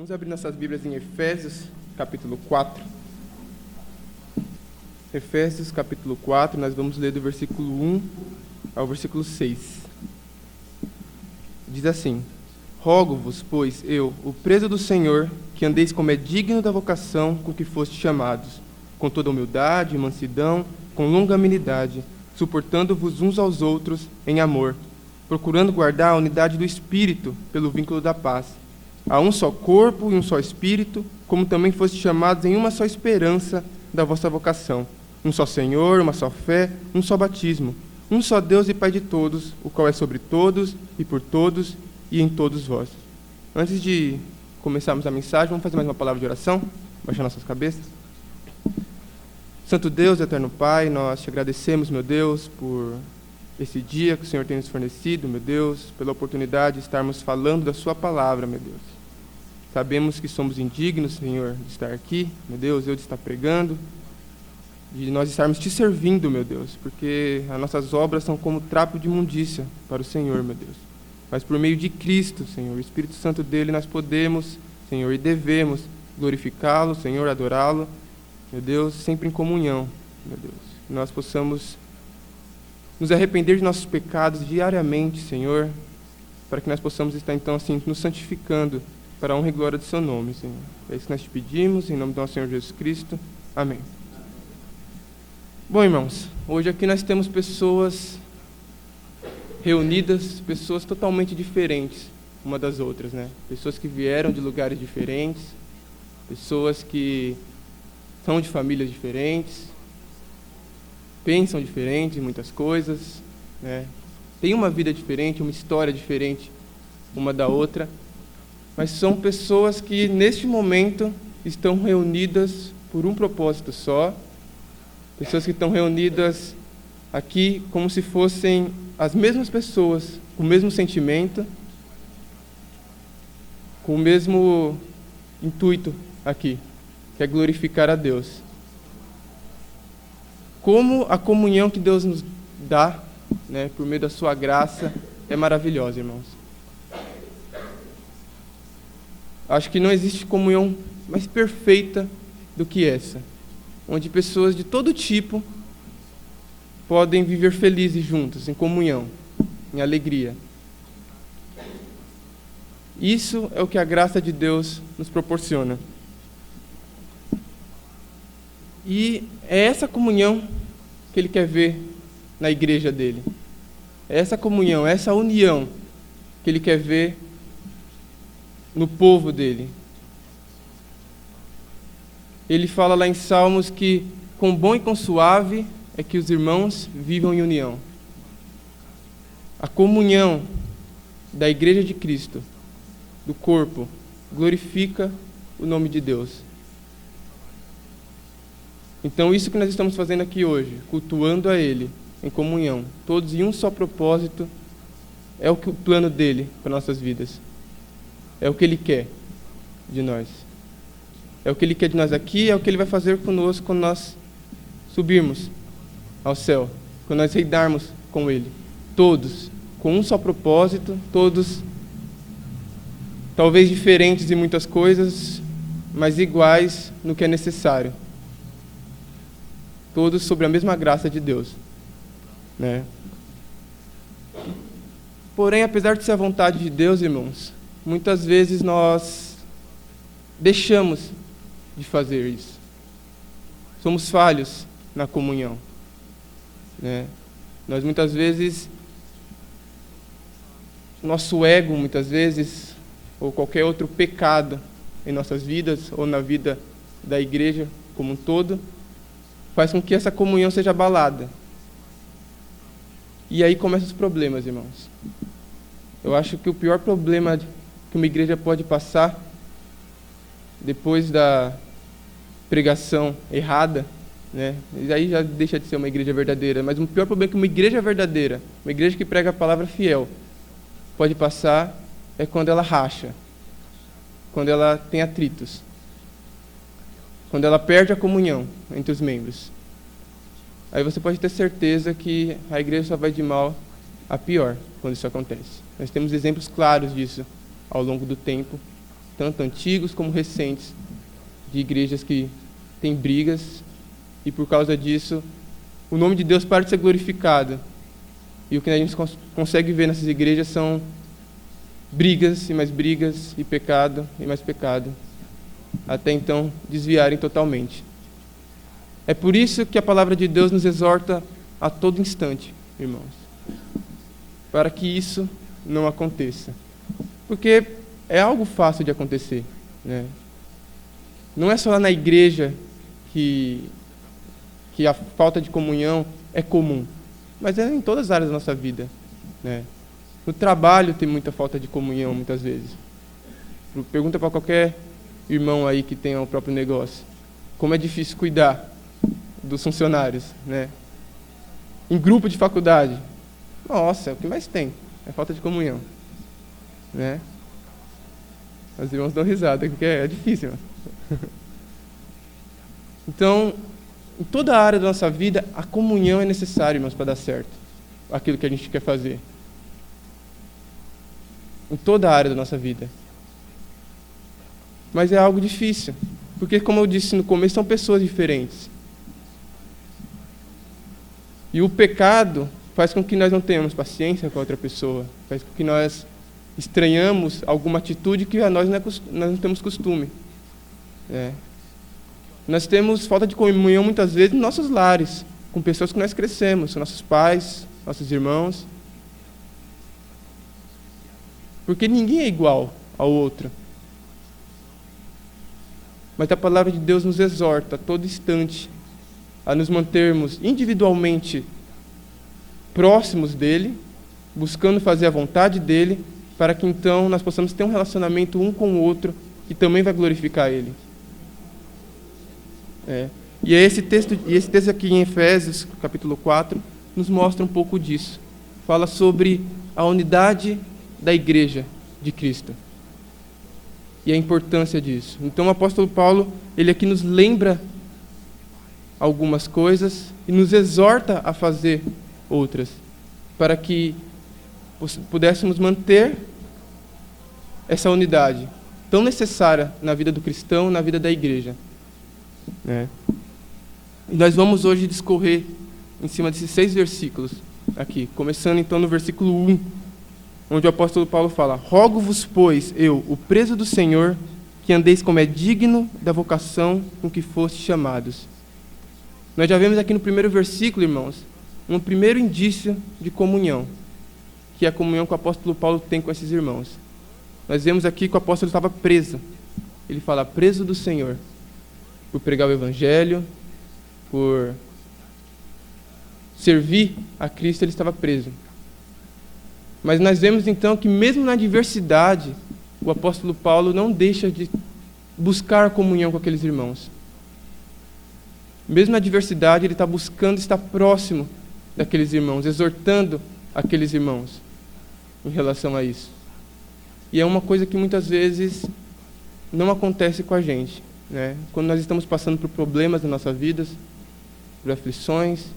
Vamos abrir nossas Bíblias em Efésios, capítulo 4. Efésios, capítulo 4, nós vamos ler do versículo 1 ao versículo 6. Diz assim: Rogo-vos, pois, eu, o preso do Senhor, que andeis como é digno da vocação com que fostes chamados, com toda humildade e mansidão, com longanimidade, suportando-vos uns aos outros em amor, procurando guardar a unidade do Espírito pelo vínculo da paz. Há um só corpo e um só Espírito, como também fostes chamados em uma só esperança da vossa vocação. Um só Senhor, uma só fé, um só batismo. Um só Deus e Pai de todos, o qual é sobre todos e por todos e em todos vós. Antes de começarmos a mensagem, vamos fazer mais uma palavra de oração? Baixar nossas cabeças. Santo Deus, eterno Pai, nós te agradecemos, meu Deus, por esse dia que o Senhor tem nos fornecido, meu Deus, pela oportunidade de estarmos falando da sua palavra, meu Deus. Sabemos que somos indignos, Senhor, de estar aqui, meu Deus, eu de estar pregando, de nós estarmos te servindo, meu Deus, porque as nossas obras são como trapo de imundícia para o Senhor, meu Deus. Mas por meio de Cristo, Senhor, o Espírito Santo dele, nós podemos, Senhor, e devemos glorificá-lo, Senhor, adorá-lo, meu Deus, sempre em comunhão, meu Deus. Que nós possamos nos arrepender de nossos pecados diariamente, Senhor, para que nós possamos estar, então, assim, nos santificando para a honra e glória do seu nome, Senhor. É isso que nós te pedimos, em nome do nosso Senhor Jesus Cristo. Amém. Bom, irmãos, hoje aqui nós temos pessoas reunidas, pessoas totalmente diferentes uma das outras, né? Pessoas que vieram de lugares diferentes, pessoas que são de famílias diferentes, pensam diferente em muitas coisas, né? Tem uma vida diferente, uma história diferente uma da outra, mas são pessoas que neste momento estão reunidas por um propósito só, pessoas que estão reunidas aqui como se fossem as mesmas pessoas, com o mesmo sentimento, com o mesmo intuito aqui, que é glorificar a Deus. Como a comunhão que Deus nos dá, né, por meio da sua graça, é maravilhosa, irmãos. Acho que não existe comunhão mais perfeita do que essa, onde pessoas de todo tipo podem viver felizes juntos, em comunhão, em alegria. Isso é o que a graça de Deus nos proporciona. E é essa comunhão que Ele quer ver na igreja dele. É essa comunhão, é essa união que Ele quer ver no povo dele. Ele fala lá em Salmos que com bom e com suave é que os irmãos vivam em união. A comunhão da igreja de Cristo, do corpo, glorifica o nome de Deus. Então isso que nós estamos fazendo aqui hoje, cultuando a Ele, em comunhão, todos em um só propósito, é o plano dele para nossas vidas. É o que Ele quer de nós. É o que Ele quer de nós aqui, é o que Ele vai fazer conosco quando nós subirmos ao céu, quando nós reinarmos com Ele. Todos, com um só propósito, todos talvez diferentes em muitas coisas, mas iguais no que é necessário. Todos sobre a mesma graça de Deus, né? Porém, apesar de ser a vontade de Deus, irmãos, muitas vezes nós deixamos de fazer isso. Somos falhos na comunhão, né? Nós muitas vezes, nosso ego muitas vezes, ou qualquer outro pecado em nossas vidas, ou na vida da igreja como um todo, faz com que essa comunhão seja abalada. E aí começam os problemas, irmãos. Eu acho que o pior problema que uma igreja pode passar, depois da pregação errada, né? E aí já deixa de ser uma igreja verdadeira, mas o pior problema que uma igreja verdadeira, uma igreja que prega a palavra fiel, pode passar é quando ela racha, quando ela tem atritos, quando ela perde a comunhão entre os membros. Aí você pode ter certeza que a igreja só vai de mal a pior quando isso acontece. Nós temos exemplos claros disso ao longo do tempo, tanto antigos como recentes, de igrejas que têm brigas, e por causa disso, o nome de Deus para de ser glorificado. E o que a gente consegue ver nessas igrejas são brigas, e pecado, e mais pecado, até então desviarem totalmente. É por isso que a palavra de Deus nos exorta a todo instante, irmãos, para que isso não aconteça. Porque é algo fácil de acontecer, né? Não é só lá na igreja que a falta de comunhão é comum, mas é em todas as áreas da nossa vida, né? No trabalho tem muita falta de comunhão, muitas vezes. Pergunta para qualquer irmão aí que tenha o próprio negócio, como é difícil cuidar dos funcionários, né? Em grupo de faculdade, nossa, é o que mais tem, é falta de comunhão, né? Os irmãos dão risada, porque é difícil. Então, em toda a área da nossa vida, a comunhão é necessária, irmãos, para dar certo aquilo que a gente quer fazer. Em toda a área da nossa vida. Mas é algo difícil, porque, como eu disse no começo, são pessoas diferentes. E o pecado faz com que nós não tenhamos paciência com a outra pessoa, faz com que nós estranhamos alguma atitude que a nós não temos costume. Nós temos falta de comunhão muitas vezes nos nossos lares, com pessoas que nós crescemos, nossos pais, nossos irmãos. Porque ninguém é igual ao outro. Mas a palavra de Deus nos exorta a todo instante a nos mantermos individualmente próximos dele, buscando fazer a vontade dele, para que então nós possamos ter um relacionamento um com o outro que também vai glorificar ele. E esse texto aqui em Efésios, capítulo 4, nos mostra um pouco disso. Fala sobre a unidade da igreja de Cristo e a importância disso. Então o apóstolo Paulo, ele aqui nos lembra algumas coisas e nos exorta a fazer outras, para que pudéssemos manter essa unidade tão necessária na vida do cristão, na vida da igreja. E nós vamos hoje discorrer em cima desses 6 versículos aqui, começando então no versículo 1, onde o apóstolo Paulo fala: rogo-vos, pois, eu, o preso do Senhor, que andeis como é digno da vocação com que fostes chamados. Nós já vemos aqui no primeiro versículo, irmãos, um primeiro indício de comunhão, que é a comunhão que o apóstolo Paulo tem com esses irmãos. Nós vemos aqui que o apóstolo estava preso. Ele fala, preso do Senhor, por pregar o evangelho, por servir a Cristo, ele estava preso. Mas nós vemos então que mesmo na adversidade, o apóstolo Paulo não deixa de buscar comunhão com aqueles irmãos. Mesmo na adversidade, ele está buscando estar próximo daqueles irmãos, exortando aqueles irmãos em relação a isso. E é uma coisa que muitas vezes não acontece com a gente, né? Quando nós estamos passando por problemas na nossa vida, por aflições,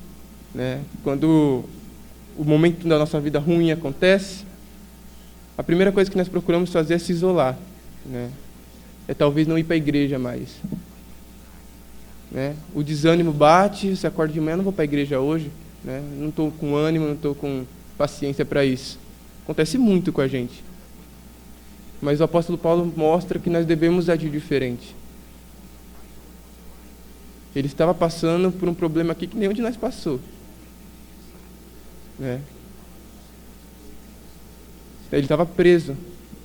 né? Quando o momento da nossa vida ruim acontece, a primeira coisa que nós procuramos fazer é se isolar, né? É talvez não ir para a igreja mais, né? O desânimo bate, você acorda de manhã, não vou para a igreja hoje, né? Não estou com ânimo, não estou com paciência para isso. Acontece muito com a gente. Mas o apóstolo Paulo mostra que nós devemos agir diferente. Ele estava passando por um problema aqui que nenhum de nós passou, né? Ele estava preso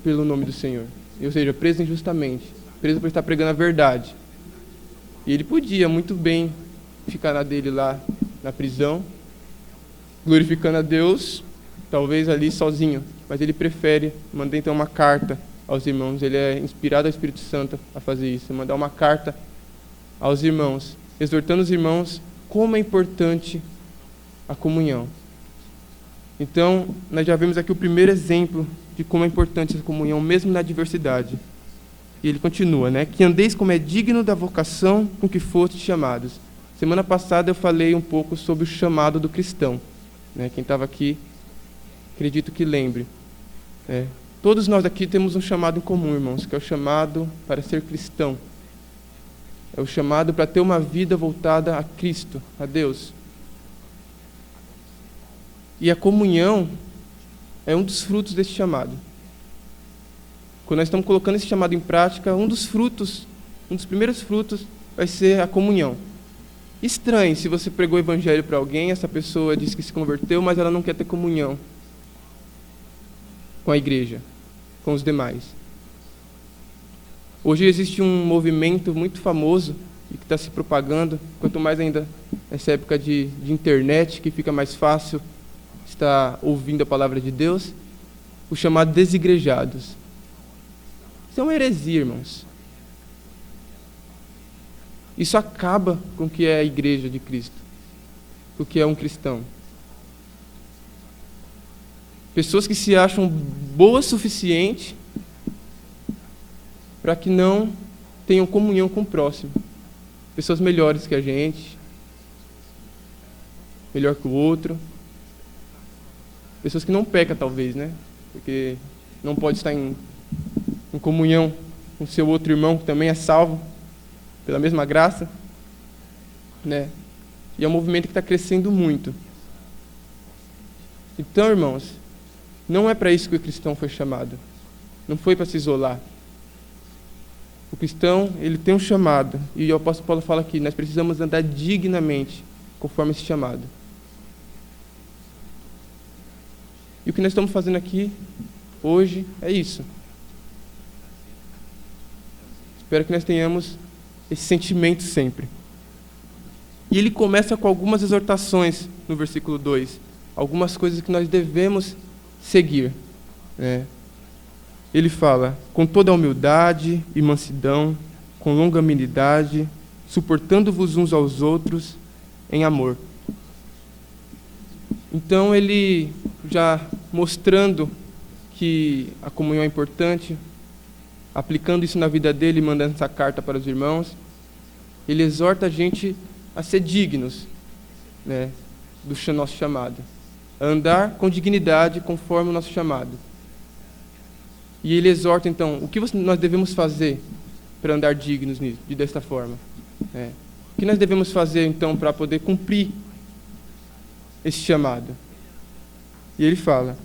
pelo nome do Senhor, ou seja, preso injustamente, preso por estar pregando a verdade. E ele podia muito bem ficar na dele lá na prisão, glorificando a Deus, talvez ali sozinho, mas ele prefere mandar então uma carta aos irmãos. Ele é inspirado ao Espírito Santo a fazer isso, mandar uma carta aos irmãos, exortando os irmãos como é importante a comunhão. Então, nós já vemos aqui o primeiro exemplo de como é importante essa comunhão, mesmo na adversidade. E ele continua, né? Que andeis como é digno da vocação com que fostes chamados. Semana passada eu falei um pouco sobre o chamado do cristão, né? Quem estava aqui, acredito que lembre. Todos nós aqui temos um chamado em comum, irmãos, que é o chamado para ser cristão. É o chamado para ter uma vida voltada a Cristo, a Deus. E a comunhão é um dos frutos desse chamado. Quando nós estamos colocando esse chamado em prática, um dos primeiros frutos vai ser a comunhão. Estranho se você pregou o evangelho para alguém, essa pessoa diz que se converteu, mas ela não quer ter comunhão com a igreja, com os demais. Hoje existe um movimento muito famoso e que está se propagando, quanto mais ainda nessa época de internet, que fica mais fácil estar ouvindo a palavra de Deus, o chamado desigrejados. Isso é uma heresia, irmãos. Isso acaba com o que é a igreja de Cristo, o que é um cristão. Pessoas que se acham boas o suficiente para que não tenham comunhão com o próximo. Pessoas melhores que a gente, melhor que o outro. Pessoas que não pecam, talvez, né? Porque não pode estar em comunhão com seu outro irmão que também é salvo pela mesma graça, né? E é um movimento que está crescendo muito. Então, irmãos, não é para isso que o cristão foi chamado. Não foi para se isolar. O cristão, ele tem um chamado. E o apóstolo Paulo fala aqui, nós precisamos andar dignamente conforme esse chamado. E o que nós estamos fazendo aqui, hoje, é isso. Espero que nós tenhamos esse sentimento sempre. E ele começa com algumas exortações no versículo 2. Algumas coisas que nós devemos seguir, né? Ele fala, com toda a humildade e mansidão, com longanimidade, suportando-vos uns aos outros em amor. Então ele, já mostrando que a comunhão é importante, aplicando isso na vida dele, mandando essa carta para os irmãos, ele exorta a gente a ser dignos, né, do nosso chamado, a andar com dignidade conforme o nosso chamado. E ele exorta, então, o que nós devemos fazer para andar dignos desta forma? O que nós devemos fazer, então, para poder cumprir esse chamado? E ele fala,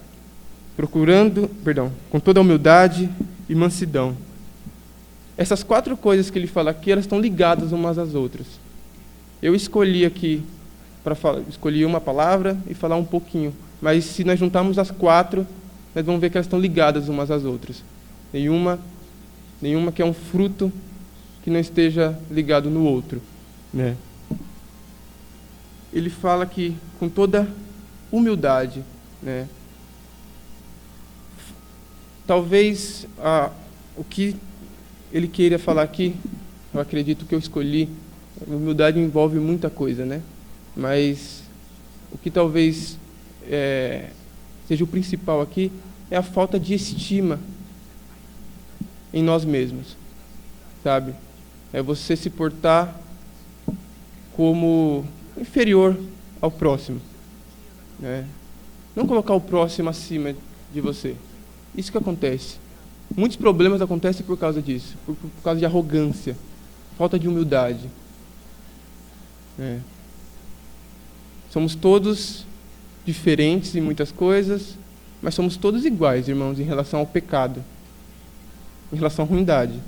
com toda a humildade e mansidão. Essas 4 coisas que ele fala aqui, elas estão ligadas umas às outras. Eu escolhi aqui, escolhi uma palavra e falar um pouquinho, mas se nós juntarmos as 4, nós vamos ver que elas estão ligadas umas às outras. Nenhuma que é um fruto que não esteja ligado no outro, né? Ele fala que com toda humildade, né? Talvez o que ele queira falar aqui, eu acredito que eu escolhi, humildade envolve muita coisa, né? Mas o que talvez seja o principal aqui é a falta de estima em nós mesmos, sabe? É você se portar como inferior ao próximo, né? Não colocar o próximo acima de você. Isso que acontece. Muitos problemas acontecem por causa disso, por causa de arrogância, falta de humildade. Somos todos diferentes em muitas coisas, mas somos todos iguais, irmãos, em relação ao pecado, em relação à ruindade,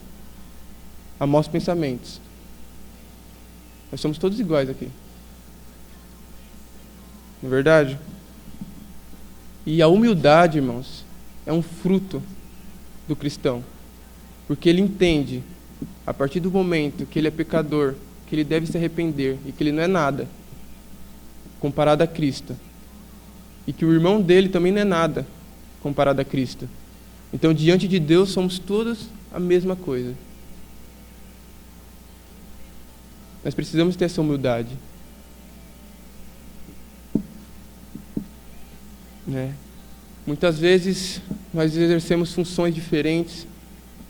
a maus pensamentos. Nós somos todos iguais aqui. Não é verdade? E a humildade, irmãos, é um fruto do cristão, porque ele entende, a partir do momento que ele é pecador, que ele deve se arrepender e que ele não é nada comparado a Cristo, e que o irmão dele também não é nada comparado a Cristo. Então, diante de Deus, somos todos a mesma coisa. Nós precisamos ter essa humildade, né? Muitas vezes nós exercemos funções diferentes,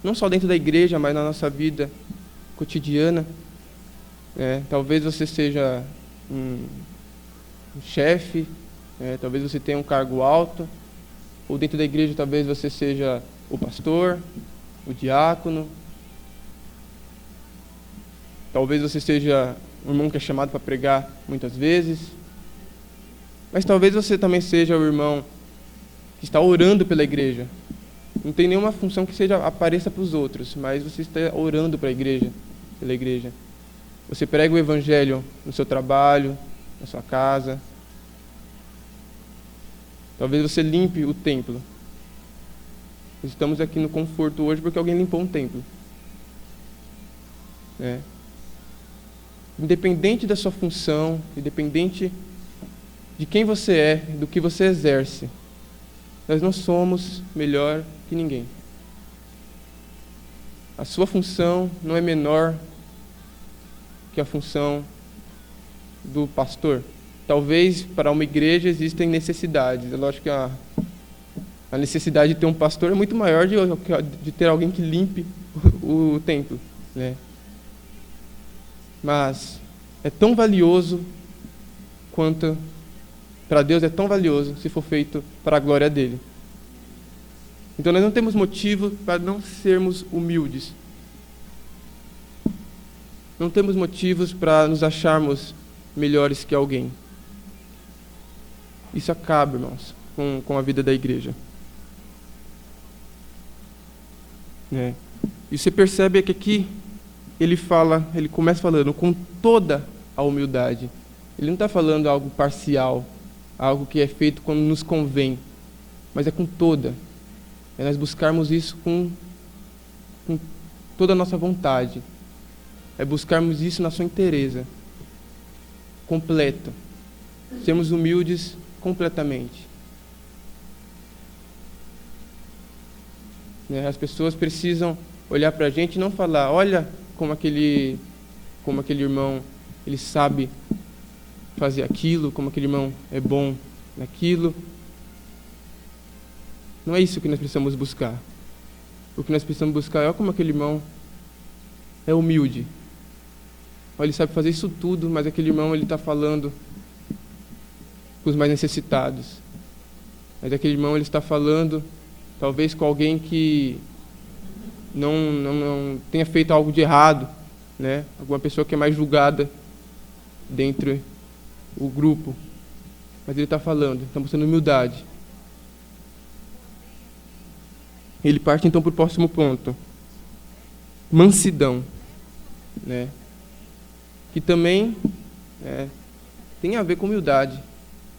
não só dentro da igreja, mas na nossa vida cotidiana. Talvez você seja um chefe, talvez você tenha um cargo alto, ou dentro da igreja talvez você seja o pastor, o diácono, talvez você seja um irmão que é chamado para pregar muitas vezes, mas talvez você também seja o irmão que está orando pela igreja. Não tem nenhuma função que seja apareça para os outros, mas você está orando para a igreja, pela igreja. Você prega o evangelho no seu trabalho, na sua casa. Talvez você limpe o templo. Estamos aqui no conforto hoje porque alguém limpou um templo. Independente da sua função, independente de quem você é, do que você exerce, nós não somos melhor que ninguém. A sua função não é menor que a função do pastor. Talvez para uma igreja existem necessidades. É lógico que a necessidade de ter um pastor é muito maior de ter alguém que limpe o templo, né? Mas é tão valioso quanto, para Deus é tão valioso se for feito para a glória dele. Então nós não temos motivo para não sermos humildes. Não temos motivos para nos acharmos melhores que alguém. Isso acaba, irmãos, com a vida da igreja. E você percebe que aqui ele começa falando com toda a humildade. Ele não está falando algo parcial, algo que é feito quando nos convém, mas é com toda. É nós buscarmos isso com toda a nossa vontade. É buscarmos isso na sua inteireza, completa. Sermos humildes completamente. As pessoas precisam olhar para a gente e não falar, olha como aquele irmão, ele sabe fazer aquilo, como aquele irmão é bom naquilo. Não é isso que nós precisamos buscar. O que nós precisamos buscar é como aquele irmão é humilde. Ele sabe fazer isso tudo, mas aquele irmão ele está falando com os mais necessitados. Mas aquele irmão ele está falando talvez com alguém que não tenha feito algo de errado, né? Alguma pessoa que é mais julgada dentro do grupo. Mas ele está falando, está mostrando humildade. Ele parte então para o próximo ponto. Mansidão, né? Que também tem a ver com humildade.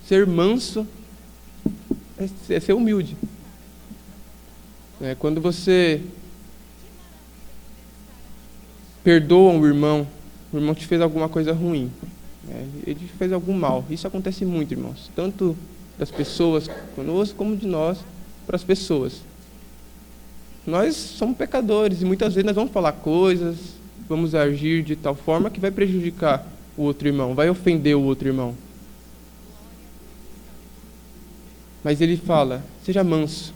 Ser manso é ser humilde. Quando você perdoa o irmão te fez alguma coisa ruim, ele te fez algum mal. Isso acontece muito, irmãos, tanto das pessoas conosco como de nós para as pessoas. Nós somos pecadores e muitas vezes nós vamos falar coisas, vamos agir de tal forma que vai prejudicar o outro irmão, vai ofender o outro irmão. Mas ele fala, seja manso.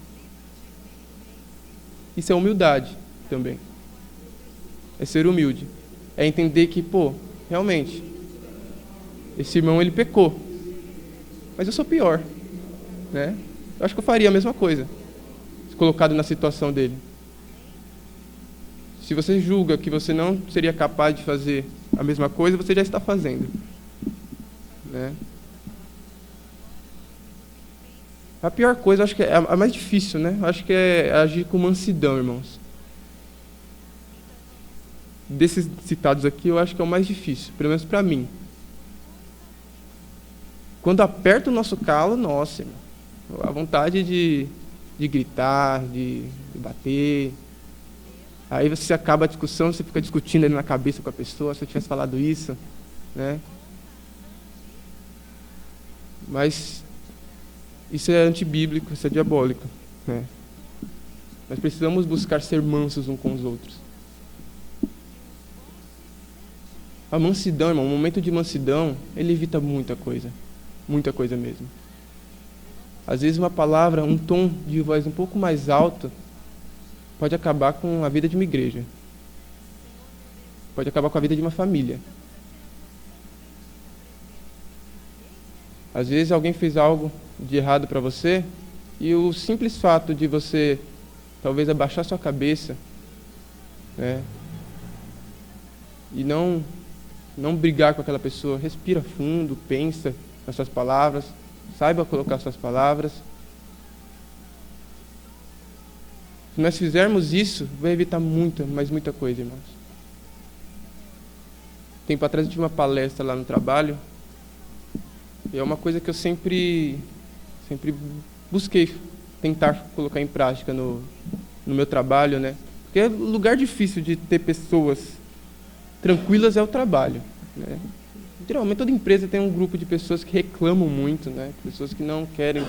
Isso é humildade também. É ser humilde. É entender que, realmente, esse irmão ele pecou. Mas eu sou pior, né? Eu acho que eu faria a mesma coisa, se colocado na situação dele. Se você julga que você não seria capaz de fazer a mesma coisa, você já está fazendo, né? A pior coisa, acho que é a mais difícil, né? Acho que é agir com mansidão, irmãos. Desses citados aqui, eu acho que é o mais difícil, pelo menos para mim. Quando aperta o nosso calo, nossa, irmão, a vontade de gritar, de bater. Aí você acaba a discussão, você fica discutindo ali na cabeça com a pessoa, se eu tivesse falado isso, né? Mas isso é antibíblico, isso é diabólico, né? Nós precisamos buscar ser mansos uns com os outros. A mansidão, irmão, o momento de mansidão, ele evita muita coisa mesmo. Às vezes uma palavra, um tom de voz um pouco mais alto pode acabar com a vida de uma igreja. Pode acabar com a vida de uma família. Às vezes alguém fez algo de errado para você E o simples fato de você, talvez, abaixar sua cabeça, né, e não brigar com aquela pessoa, respira fundo, pensa nas suas palavras, saiba colocar suas palavras. Se nós fizermos isso, vai evitar muita, mas muita coisa, irmãos. Tempo atrás eu tive uma palestra lá no trabalho, e é uma coisa que eu sempre busquei tentar colocar em prática no meu trabalho, né? Porque é um lugar difícil de ter pessoas tranquilas é o trabalho, né? Geralmente toda empresa tem um grupo de pessoas que reclamam muito, né? Pessoas que não querem,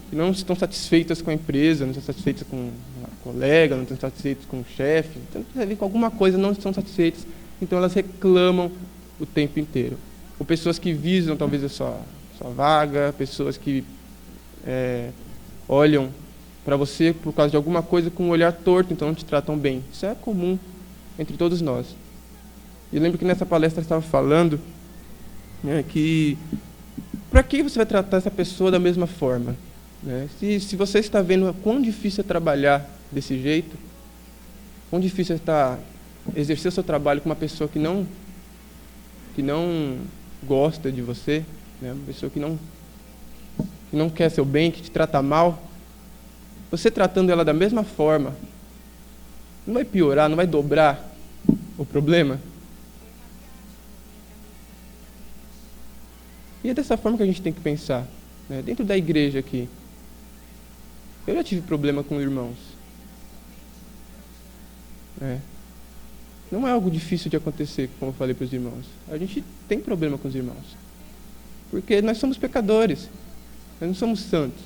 que não estão satisfeitas com a empresa, não estão satisfeitas com a colega, não estão satisfeitas com o chefe, então, com alguma coisa não estão satisfeitas, então elas reclamam o tempo inteiro. Ou pessoas que visam talvez a sua vaga, pessoas que olham para você por causa de alguma coisa com um olhar torto, então não te tratam bem. Isso é comum entre todos nós. E eu lembro que nessa palestra eu estava falando, né, que para que você vai tratar essa pessoa da mesma forma? Né? Se você está vendo quão difícil é trabalhar desse jeito, quão difícil é exercer o seu trabalho com uma pessoa que não gosta de você, né, uma pessoa que não quer seu bem, que te trata mal, você tratando ela da mesma forma, não vai piorar, não vai dobrar o problema? E é dessa forma que a gente tem que pensar, né? Dentro da igreja aqui. Eu já tive problema com irmãos. Não é algo difícil de acontecer, como eu falei para os irmãos. A gente tem problema com os irmãos. Porque nós somos pecadores. Nós não somos santos.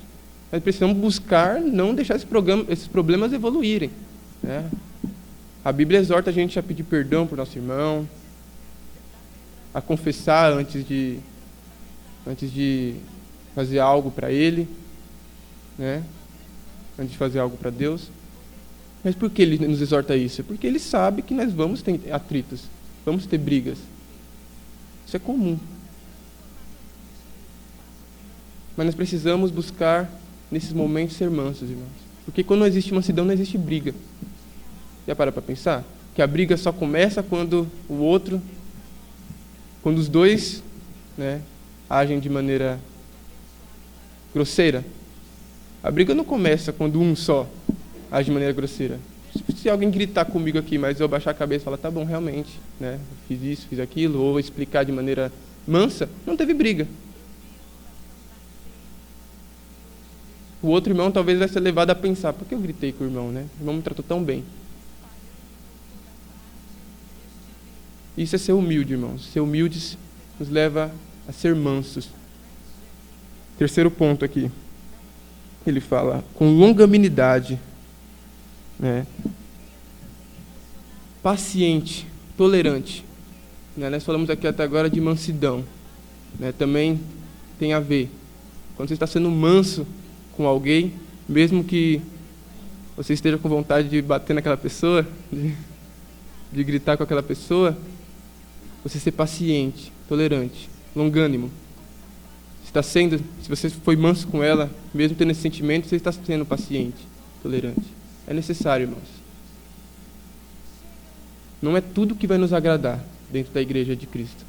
Nós precisamos buscar não deixar esses problemas evoluírem, né? A Bíblia exorta a gente a pedir perdão para o nosso irmão, a confessar antes de fazer algo para ele, né? Antes de fazer algo para Deus. Mas por que ele nos exorta isso? Porque ele sabe que nós vamos ter atritos, vamos ter brigas. Isso é comum. Mas nós precisamos buscar, nesses momentos, ser mansos, irmãos. Porque quando não existe mansidão, não existe briga. Já para pensar? Que a briga só começa quando os dois, né, agem de maneira grosseira. A briga não começa quando um só age de maneira grosseira. Se alguém gritar comigo aqui, mas eu baixar a cabeça e falar, tá bom, realmente, né, fiz isso, fiz aquilo, ou explicar de maneira mansa, não teve briga. O outro irmão talvez vai ser levado a pensar, por que eu gritei com o irmão, né? O irmão me tratou tão bem. Isso é ser humilde, irmãos. Ser humildes nos leva a ser mansos. Terceiro ponto aqui. Ele fala, com longanimidade, né? Paciente, tolerante. Né? Nós falamos aqui até agora de mansidão. Né? Também tem a ver. Quando você está sendo manso com alguém, mesmo que você esteja com vontade de bater naquela pessoa, de gritar com aquela pessoa, você ser paciente, tolerante, longânimo. Se você foi manso com ela, mesmo tendo esse sentimento, você está sendo paciente, tolerante. É necessário, irmãos. Não é tudo que vai nos agradar dentro da igreja de Cristo.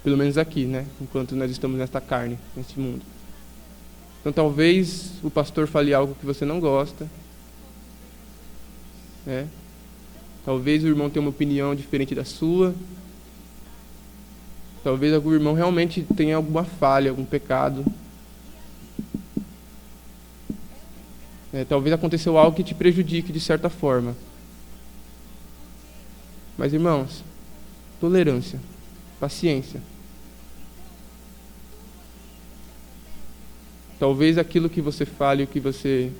Pelo menos aqui, né? Enquanto nós estamos nesta carne, neste mundo. Então talvez o pastor fale algo que você não gosta, né? Talvez o irmão tenha uma opinião diferente da sua. Talvez algum irmão realmente tenha alguma falha, algum pecado. Talvez aconteceu algo que te prejudique de certa forma. Mas, irmãos, tolerância, paciência. Talvez aquilo que você fale, o que você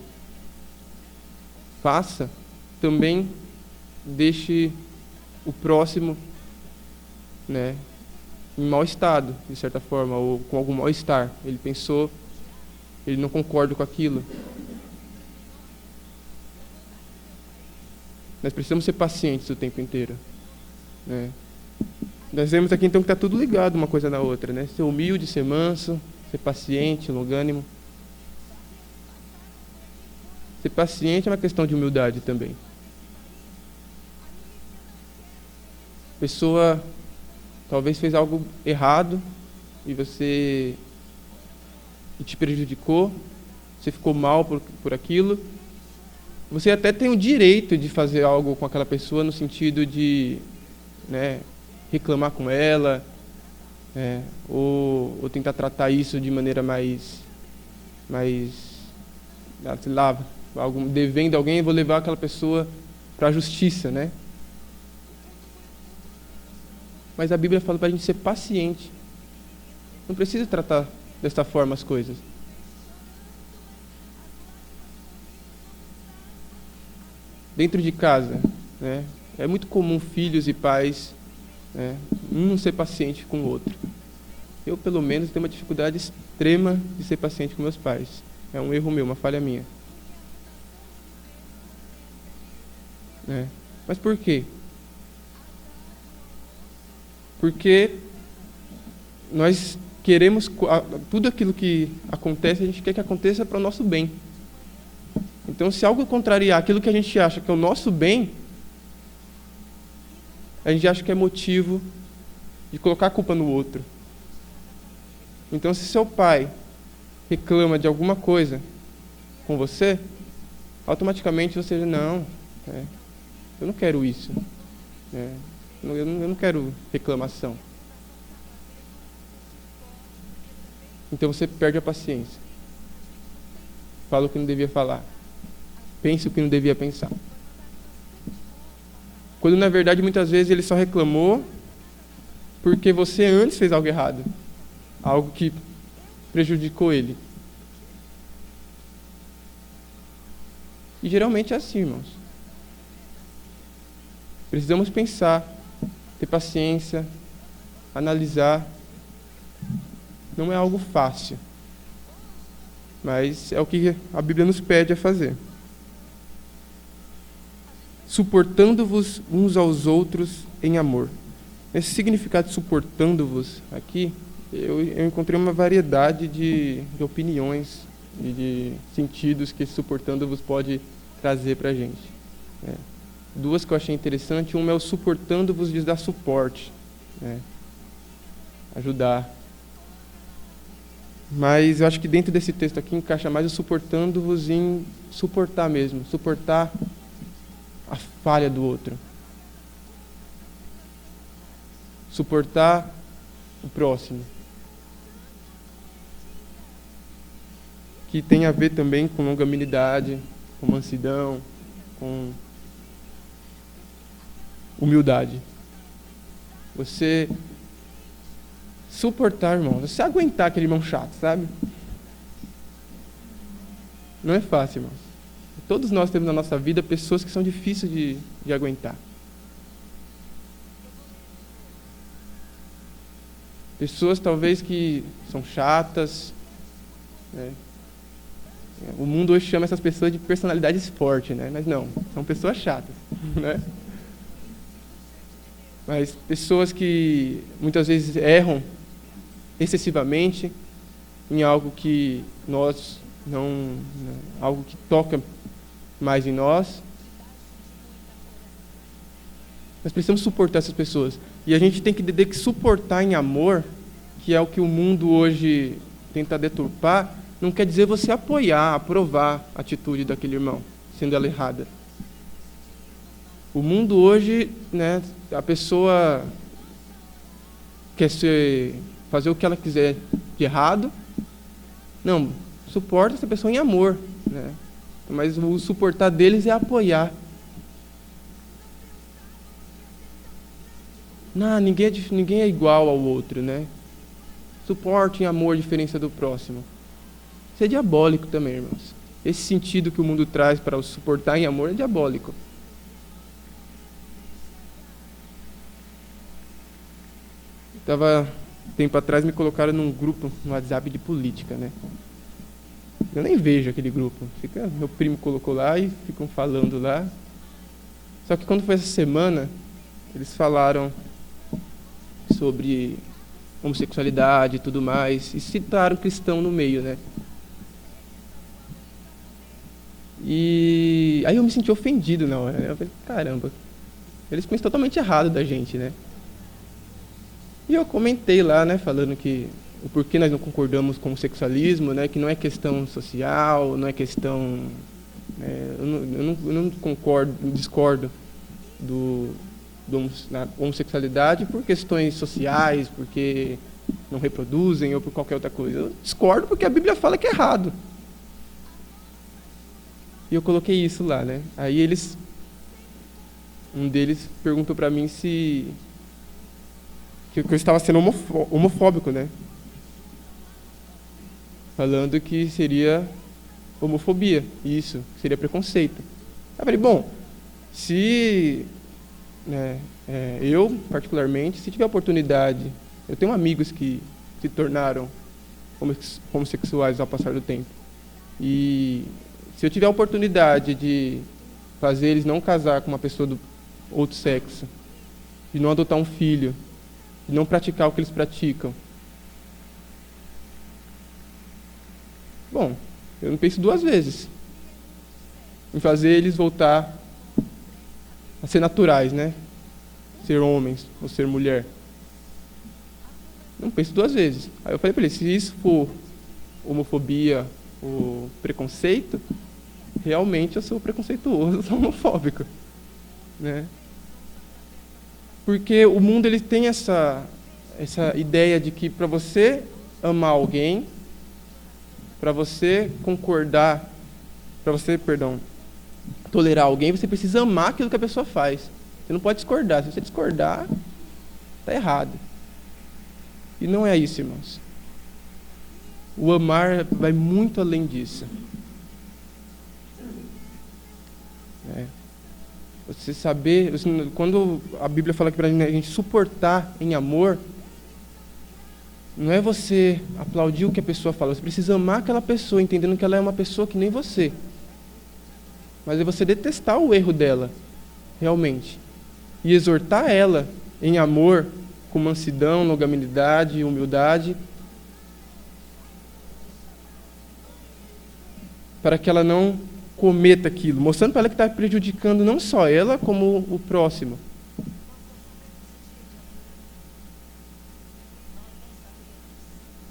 faça, também deixe o próximo, né, em mau estado, de certa forma, ou com algum mal-estar. Ele pensou, ele não concorda com aquilo. Nós precisamos ser pacientes o tempo inteiro, né? Nós vemos aqui então que está tudo ligado uma coisa na outra, né? Ser humilde, ser manso, ser paciente, longânimo. Ser paciente é uma questão de humildade também. A pessoa talvez fez algo errado e te prejudicou, você ficou mal por aquilo. Você até tem o direito de fazer algo com aquela pessoa no sentido de, né, reclamar com ela, ou tentar tratar isso de maneira mais, sei lá, devendo alguém, eu vou levar aquela pessoa para a justiça, né? Mas a Bíblia fala para a gente ser paciente. Não precisa tratar desta forma as coisas. Dentro de casa, né, é muito comum filhos e pais, né, um não ser paciente com o outro. Eu, pelo menos, tenho uma dificuldade extrema de ser paciente com meus pais. É um erro meu, uma falha minha. Mas por quê? Porque nós queremos, tudo aquilo que acontece, a gente quer que aconteça para o nosso bem. Então, se algo contrariar aquilo que a gente acha que é o nosso bem, a gente acha que é motivo de colocar a culpa no outro. Então, se seu pai reclama de alguma coisa com você, automaticamente você diz, não, eu não quero isso. Eu não quero reclamação. Então você perde a paciência. Fala o que não devia falar. Pensa o que não devia pensar. Quando na verdade muitas vezes ele só reclamou porque você antes fez algo errado. Algo que prejudicou ele. E geralmente é assim, irmãos. Precisamos pensar, ter paciência, analisar. Não é algo fácil, mas é o que a Bíblia nos pede a fazer. Suportando-vos uns aos outros em amor. Esse significado de suportando-vos aqui, eu encontrei uma variedade de opiniões e de sentidos que esse suportando-vos pode trazer para a gente. Duas que eu achei interessante. Uma é o suportando-vos de dar suporte, ajudar. Mas eu acho que dentro desse texto aqui encaixa mais o suportando-vos em suportar mesmo, suportar a falha do outro. Suportar o próximo. Que tem a ver também com longanimidade, com mansidão, com humildade. Você suportar, irmão, você aguentar aquele irmão chato, sabe? Não é fácil, irmãos. Todos nós temos na nossa vida pessoas que são difíceis de aguentar. Pessoas talvez que são chatas. O mundo hoje chama essas pessoas de personalidades fortes, né? Mas não, são pessoas chatas, né? Mas pessoas que muitas vezes erram excessivamente em algo que nós não, algo que toca mais em nós. Nós precisamos suportar essas pessoas. E a gente tem que entender que suportar em amor, que é o que o mundo hoje tenta deturpar, não quer dizer você apoiar, aprovar a atitude daquele irmão, sendo ela errada. O mundo hoje, né, a pessoa quer fazer o que ela quiser de errado. Não, suporta essa pessoa em amor, né? Mas o suportar deles é apoiar. Não, ninguém é igual ao outro, né? Suporte em amor a diferença do próximo. Isso é diabólico também, irmãos. Esse sentido que o mundo traz para o suportar em amor é diabólico. Tempo atrás me colocaram num grupo no WhatsApp de política, né? Eu nem vejo aquele grupo. Meu primo colocou lá e ficam falando lá. Só que quando foi essa semana, eles falaram sobre homossexualidade e tudo mais, e citaram cristão no meio, né? E aí eu me senti ofendido na hora, né? Eu falei, caramba, eles pensam totalmente errado da gente, né? E eu comentei lá, né, falando que o porquê nós não concordamos com o sexualismo, né, que não é questão social, não é questão... eu não concordo, discordo da homossexualidade por questões sociais, porque não reproduzem ou por qualquer outra coisa. Eu discordo porque a Bíblia fala que é errado. E eu coloquei isso lá, né? Aí um deles perguntou para mim que eu estava sendo homofóbico, né? Falando que seria homofobia, isso, seria preconceito. Eu falei, bom, se eu, particularmente, se tiver oportunidade, eu tenho amigos que se tornaram homossexuais ao passar do tempo. E se eu tiver a oportunidade de fazer eles não casar com uma pessoa do outro sexo, de não adotar um filho, de não praticar o que eles praticam, bom, eu não penso duas vezes em fazer eles voltar a ser naturais, né? Ser homens ou ser mulher. Não penso duas vezes. Aí eu falei para ele, se isso for homofobia ou preconceito, realmente eu sou preconceituoso, sou homofóbico, né? Porque o mundo ele tem essa ideia de que para você amar alguém, para você concordar, tolerar alguém, você precisa amar aquilo que a pessoa faz. Você não pode discordar. Se você discordar, está errado. E não é isso, irmãos. O amar vai muito além disso. Você saber, quando a Bíblia fala que para a gente suportar em amor, não é você aplaudir o que a pessoa fala, você precisa amar aquela pessoa, entendendo que ela é uma pessoa que nem você. Mas é você detestar o erro dela, realmente. E exortar ela em amor, com mansidão, longanimidade, humildade, para que ela não cometa aquilo, mostrando para ela que está prejudicando não só ela, como o próximo.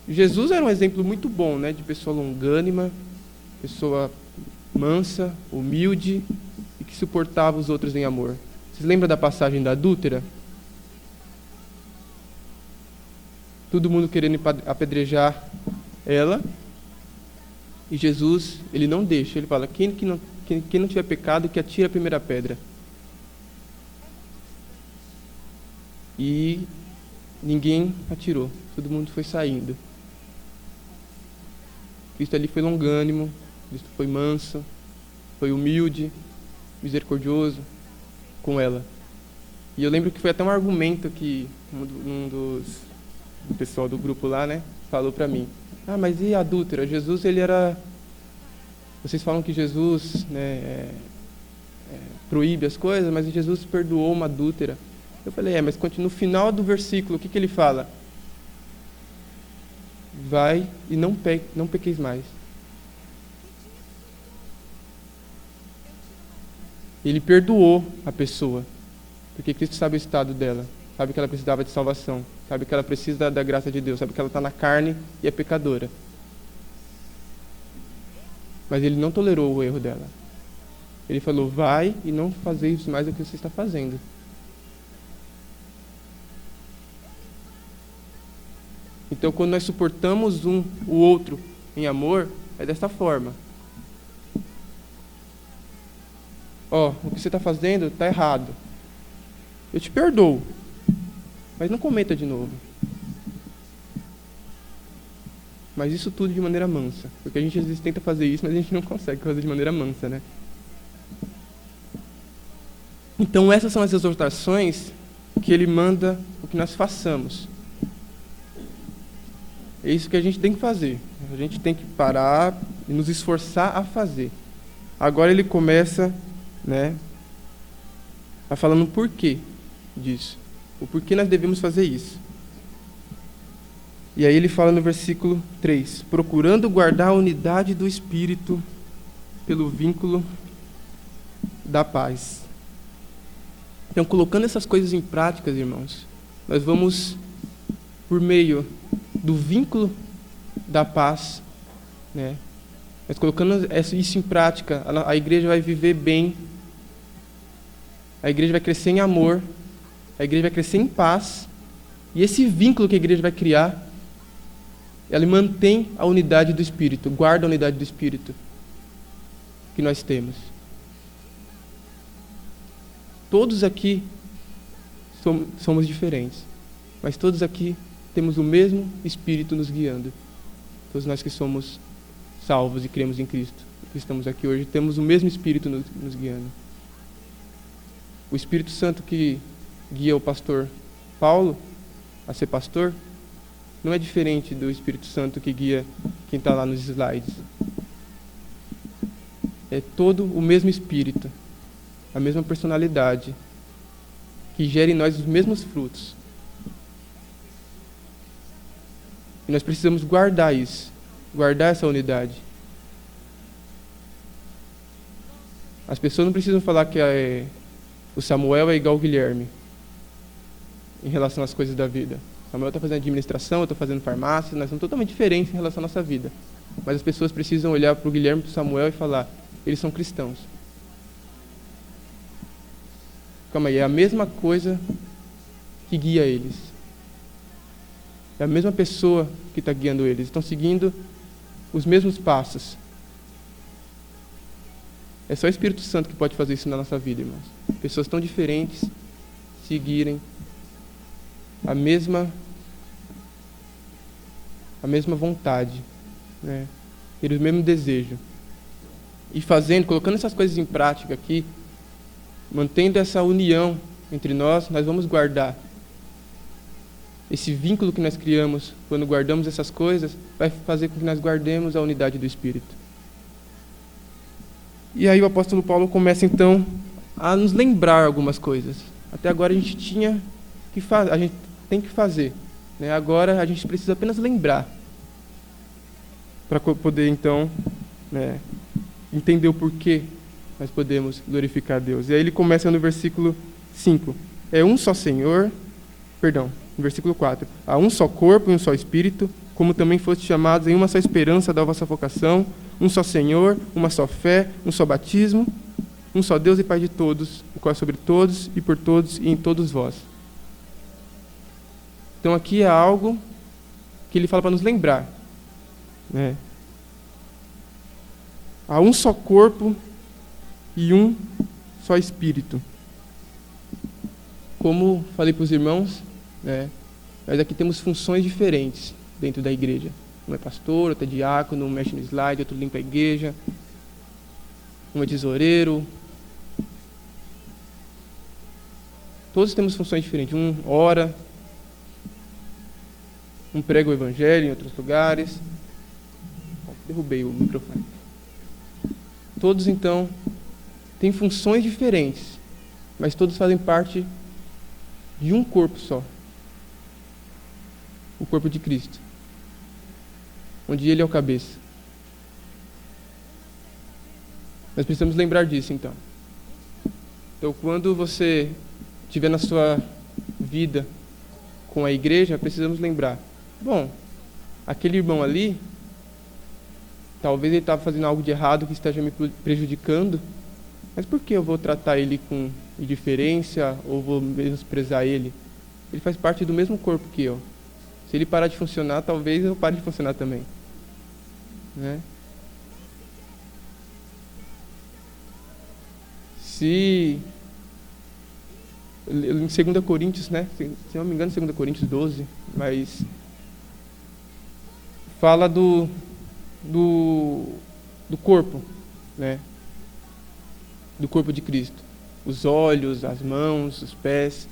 Jesus era um exemplo muito bom, né, de pessoa longânima, pessoa mansa, humilde e que suportava os outros em amor. Vocês lembram da passagem da adúltera? Todo mundo querendo apedrejar ela. E Jesus, ele não deixa, ele fala, quem não tiver pecado, que atire a primeira pedra. E ninguém atirou, todo mundo foi saindo. Cristo ali foi longânimo, Cristo foi manso, foi humilde, misericordioso com ela. E eu lembro que foi até um argumento que do pessoal do grupo lá, né, falou para mim. Ah, mas e a adúltera? Jesus, ele era... Vocês falam que Jesus, né, proíbe as coisas, mas Jesus perdoou uma adúltera. Eu falei, mas no final do versículo, o que ele fala? Vai e não pequeis mais. Ele perdoou a pessoa, porque Cristo sabe o estado dela, sabe que ela precisava de salvação, sabe que ela precisa da graça de Deus, sabe que ela está na carne e é pecadora. Mas ele não tolerou o erro dela. Ele falou, vai e não fazeis mais do que você está fazendo. Então, quando nós suportamos o outro em amor, é dessa forma. O que você está fazendo está errado. Eu te perdoo, mas não cometa de novo. Mas isso tudo de maneira mansa. Porque a gente às vezes tenta fazer isso, mas a gente não consegue fazer de maneira mansa, né? Então essas são as exortações que ele manda o que nós façamos. É isso que a gente tem que fazer. A gente tem que parar e nos esforçar a fazer. Agora ele começa, né, a falando o porquê disso. O porquê nós devemos fazer isso. E aí ele fala no versículo 3, procurando guardar a unidade do Espírito pelo vínculo da paz. Então, colocando essas coisas em práticas, irmãos, nós vamos, por meio do vínculo da paz, né? Mas colocando isso em prática, a igreja vai viver bem, a igreja vai crescer em amor, a igreja vai crescer em paz, e esse vínculo que a igreja vai criar, ela mantém a unidade do Espírito, guarda a unidade do Espírito que nós temos. Todos aqui somos diferentes, mas todos aqui temos o mesmo Espírito nos guiando. Todos nós que somos salvos e cremos em Cristo, que estamos aqui hoje, temos o mesmo Espírito nos guiando. O Espírito Santo que guia o pastor Paulo a ser pastor não é diferente do Espírito Santo que guia quem está lá nos slides. É todo o mesmo Espírito, a mesma personalidade, que gera em nós os mesmos frutos. E nós precisamos guardar isso, guardar essa unidade. As pessoas não precisam falar que o Samuel é igual ao Guilherme em relação às coisas da vida. O Samuel está fazendo administração, eu estou fazendo farmácia, nós somos totalmente diferentes em relação à nossa vida. Mas as pessoas precisam olhar para o Guilherme e para o Samuel e falar, eles são cristãos. Calma aí, é a mesma coisa que guia eles. É a mesma pessoa que está guiando eles. Estão seguindo os mesmos passos. É só o Espírito Santo que pode fazer isso na nossa vida, irmãos. Pessoas tão diferentes seguirem a mesma vontade, né? Ter o mesmo desejo. E colocando essas coisas em prática aqui, mantendo essa união entre nós vamos guardar esse vínculo que nós criamos. Quando guardamos essas coisas, vai fazer com que nós guardemos a unidade do Espírito. E aí o apóstolo Paulo começa então a nos lembrar algumas coisas. Até agora a gente a gente tem que fazer, né? Agora a gente precisa apenas lembrar para poder então, né, entender o porquê nós podemos glorificar a Deus. E aí ele começa no versículo 5. No versículo 4. Há um só corpo e um só Espírito, como também fostes chamados em uma só esperança da vossa vocação, um só Senhor, uma só fé, um só batismo, um só Deus e Pai de todos, o qual é sobre todos e por todos e em todos vós. Então aqui é algo que ele fala para nos lembrar, né? Há um só corpo e um só Espírito. Como falei para os irmãos, né, nós aqui temos funções diferentes dentro da igreja. Um é pastor, outro é diácono, um mexe no slide, outro limpa a igreja, um é tesoureiro. Todos temos funções diferentes. Um ora, um prega o evangelho em outros lugares. Derrubei o microfone. Todos, então, têm funções diferentes, mas todos fazem parte de um corpo só. O corpo de Cristo, onde Ele é o cabeça. Nós precisamos lembrar disso, então. Então, quando você estiver na sua vida com a igreja, precisamos lembrar. Bom, aquele irmão ali, talvez ele estava fazendo algo de errado que esteja me prejudicando, mas por que eu vou tratar ele com indiferença ou vou menosprezar ele? Ele faz parte do mesmo corpo que eu. Se ele parar de funcionar, talvez eu pare de funcionar também, né? Se em 2 Coríntios, né? Se não me engano, 2 Coríntios 12, mas fala do corpo, né? Do corpo de Cristo. Os olhos, as mãos, os pés.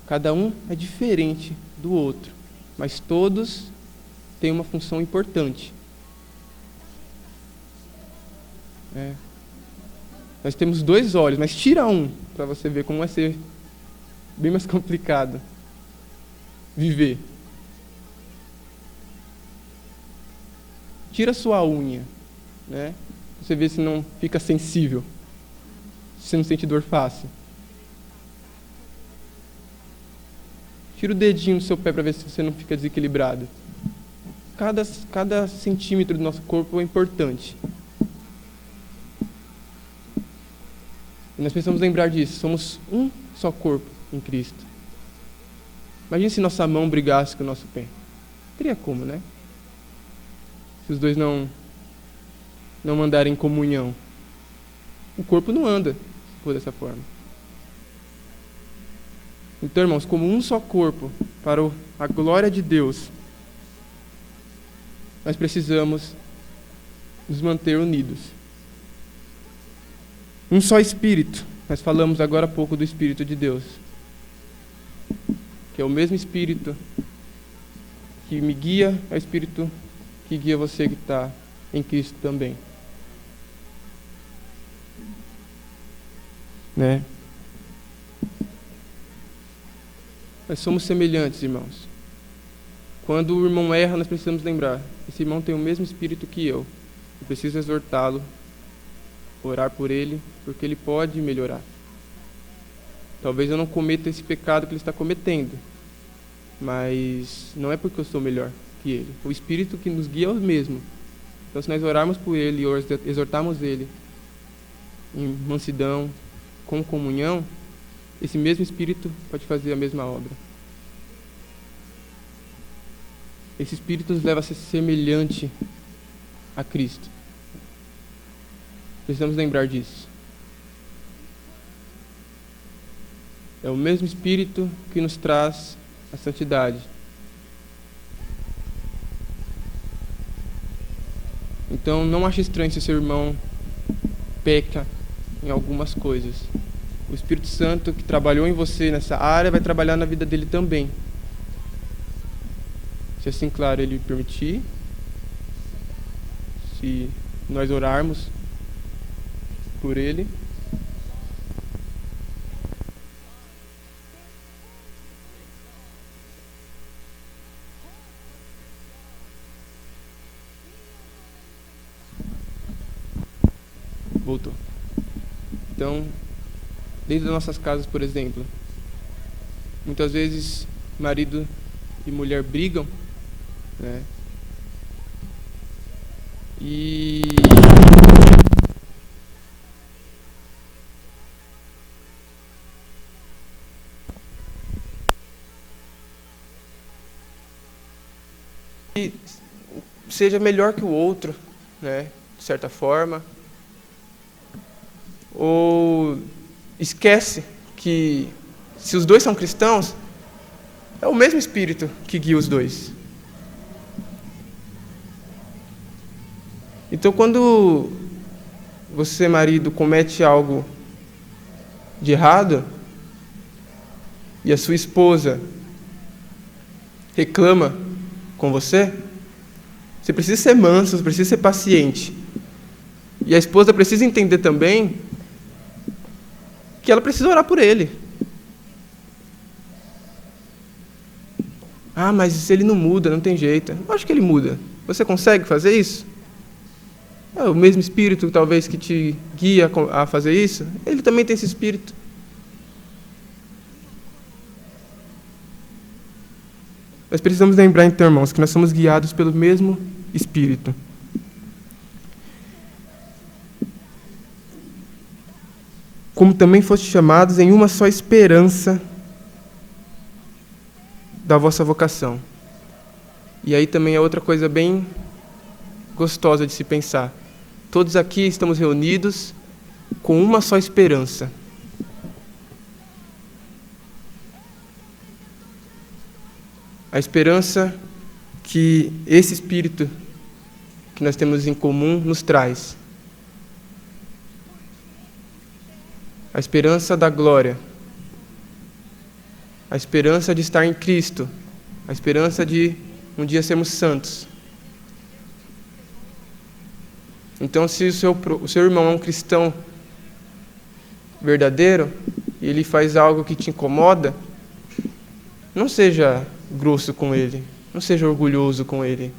Cada um é diferente do outro, mas todos têm uma função importante. Nós temos 2 olhos, mas tira um, para você ver como vai ser bem mais complicado viver. Tira sua unha, né? Você vê se não fica sensível, se você não sente dor fácil. Tira o dedinho do seu pé para ver se você não fica desequilibrado. Cada centímetro do nosso corpo é importante. E nós precisamos lembrar disso. Somos um só corpo em Cristo. Imagine se nossa mão brigasse com o nosso pé. Teria como, né? Se os dois não andarem em comunhão. O corpo não anda, se for dessa forma. Então, irmãos, como um só corpo, para a glória de Deus, nós precisamos nos manter unidos. Um só Espírito. Nós falamos agora há pouco do Espírito de Deus, que é o mesmo Espírito que me guia, é o Espírito que guia você que está em Cristo também. Né? Nós somos semelhantes, irmãos. Quando o irmão erra, nós precisamos lembrar: esse irmão tem o mesmo espírito que eu. Eu preciso exortá-lo, orar por ele, porque ele pode melhorar. Talvez eu não cometa esse pecado que ele está cometendo, mas não é porque eu sou melhor que ele. O espírito que nos guia é o mesmo. Então, se nós orarmos por ele e exortarmos ele em mansidão, com comunhão, esse mesmo Espírito pode fazer a mesma obra. Esse Espírito nos leva a ser semelhante a Cristo. Precisamos lembrar disso. É o mesmo Espírito que nos traz a santidade. Então, não ache estranho se seu irmão peca em algumas coisas. O Espírito Santo que trabalhou em você nessa área vai trabalhar na vida dele também. Se assim, claro, ele permitir, se nós orarmos por ele. Voltou. Então, dentro das nossas casas, por exemplo, muitas vezes marido e mulher brigam, né? E seja melhor que o outro, né? De certa forma. Ou esquece que, se os dois são cristãos, é o mesmo Espírito que guia os dois. Então, quando você, marido, comete algo de errado e a sua esposa reclama com você, você precisa ser manso, você precisa ser paciente. E a esposa precisa entender também que ela precisa orar por ele. Ah, mas se ele não muda, não tem jeito. Eu acho que ele muda. Você consegue fazer isso? É o mesmo Espírito, talvez, que te guia a fazer isso. Ele também tem esse Espírito. Nós precisamos lembrar, então, irmãos, que nós somos guiados pelo mesmo Espírito. Como também foste chamados em uma só esperança da vossa vocação. E aí também é outra coisa bem gostosa de se pensar. Todos aqui estamos reunidos com uma só esperança. A esperança que esse Espírito que nós temos em comum nos traz. A esperança da glória, a esperança de estar em Cristo, a esperança de um dia sermos santos. Então, se o seu irmão é um cristão verdadeiro, e ele faz algo que te incomoda, não seja grosso com ele, não seja orgulhoso com ele,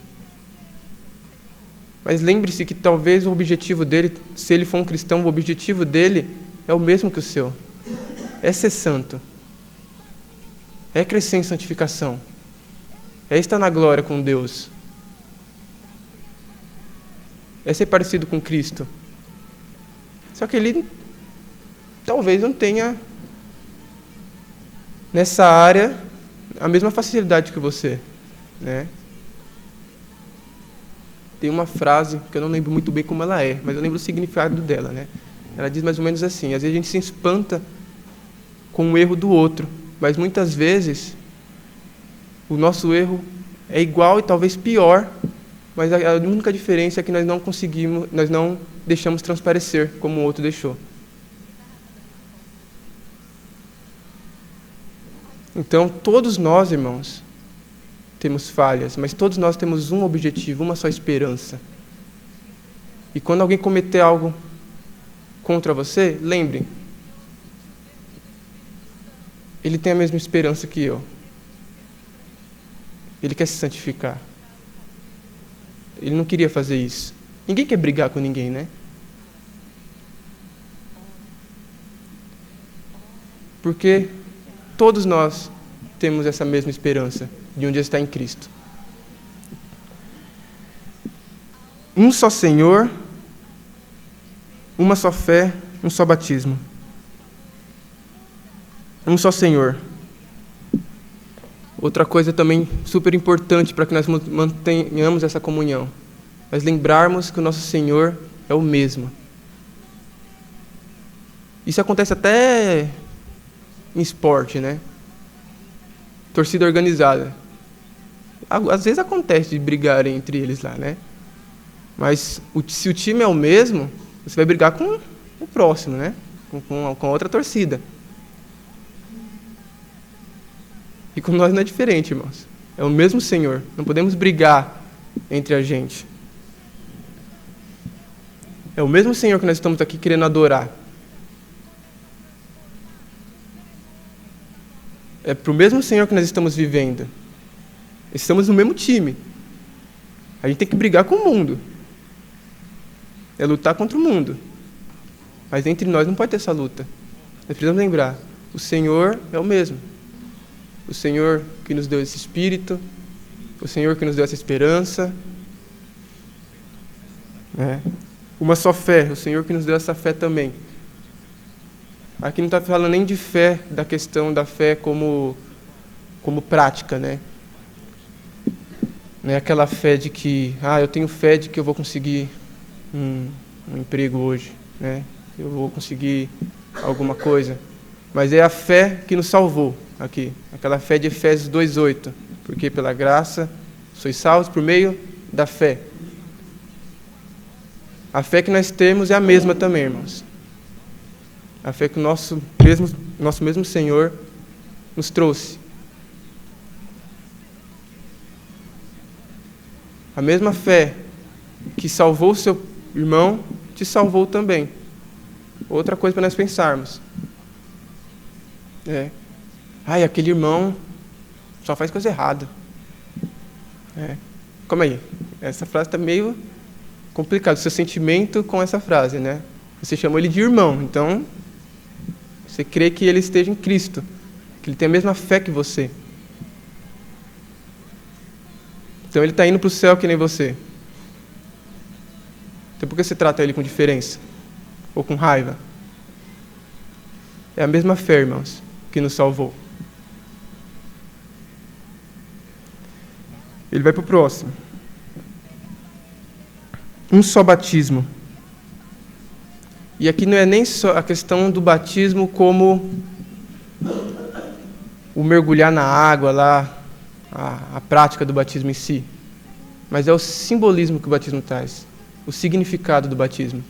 Mas lembre-se que talvez o objetivo dele, se ele for um cristão, o objetivo dele é o mesmo que o seu. É ser santo. É crescer em santificação. É estar na glória com Deus. É ser parecido com Cristo. Só que ele talvez não tenha nessa área a mesma facilidade que você, né? Tem uma frase que eu não lembro muito bem como ela é, mas eu lembro o significado dela, né? Ela diz mais ou menos assim: às vezes a gente se espanta com o erro do outro, mas muitas vezes o nosso erro é igual e talvez pior, mas a única diferença é que nós não deixamos transparecer como o outro deixou. Então, todos nós, irmãos, temos falhas, mas todos nós temos um objetivo, uma só esperança. E quando alguém cometer algo contra você, lembre, ele tem a mesma esperança que eu. Ele quer se santificar. Ele não queria fazer isso. Ninguém quer brigar com ninguém, né? Porque todos nós temos essa mesma esperança de um dia estar em Cristo. Um só Senhor, uma só fé, um só batismo. Um só Senhor. Outra coisa também super importante para que nós mantenhamos essa comunhão. Nós lembrarmos que o nosso Senhor é o mesmo. Isso acontece até em esporte, né? Torcida organizada. Às vezes acontece de brigarem entre eles lá, né? Mas se o time é o mesmo, você vai brigar com o próximo, né? Com a outra torcida. E com nós não é diferente, irmãos. É o mesmo Senhor. Não podemos brigar entre a gente. É o mesmo Senhor que nós estamos aqui querendo adorar. É para o mesmo Senhor que nós estamos vivendo. Estamos no mesmo time. A gente tem que brigar com o mundo. É lutar contra o mundo. Mas entre nós não pode ter essa luta. Nós precisamos lembrar, o Senhor é o mesmo. O Senhor que nos deu esse Espírito, o Senhor que nos deu essa esperança. Uma só fé, o Senhor que nos deu essa fé também. Aqui não está falando nem de fé, da questão da fé como prática, né? Não é aquela fé de que, eu tenho fé de que eu vou conseguir um emprego hoje, né? Eu vou conseguir alguma coisa. Mas é a fé que nos salvou aqui. Aquela fé de Efésios 2:8. Porque pela graça sois salvos por meio da fé. A fé que nós temos é a mesma também, irmãos. A fé que o nosso mesmo Senhor nos trouxe. A mesma fé que salvou o seu irmão, te salvou também. Outra coisa para nós pensarmos. Aquele irmão só faz coisa errada. Calma aí. Essa frase está meio complicada. O seu sentimento com essa frase, né? Você chamou ele de irmão, então você crê que ele esteja em Cristo, que ele tem a mesma fé que você. Então ele está indo para o céu que nem você. Então por que você trata ele com diferença? Ou com raiva? É a mesma fé, irmãos, que nos salvou. Ele vai para o próximo. Um só batismo. E aqui não é nem só a questão do batismo como o mergulhar na água lá, a prática do batismo em si. Mas é o simbolismo que o batismo traz. O significado do batismo.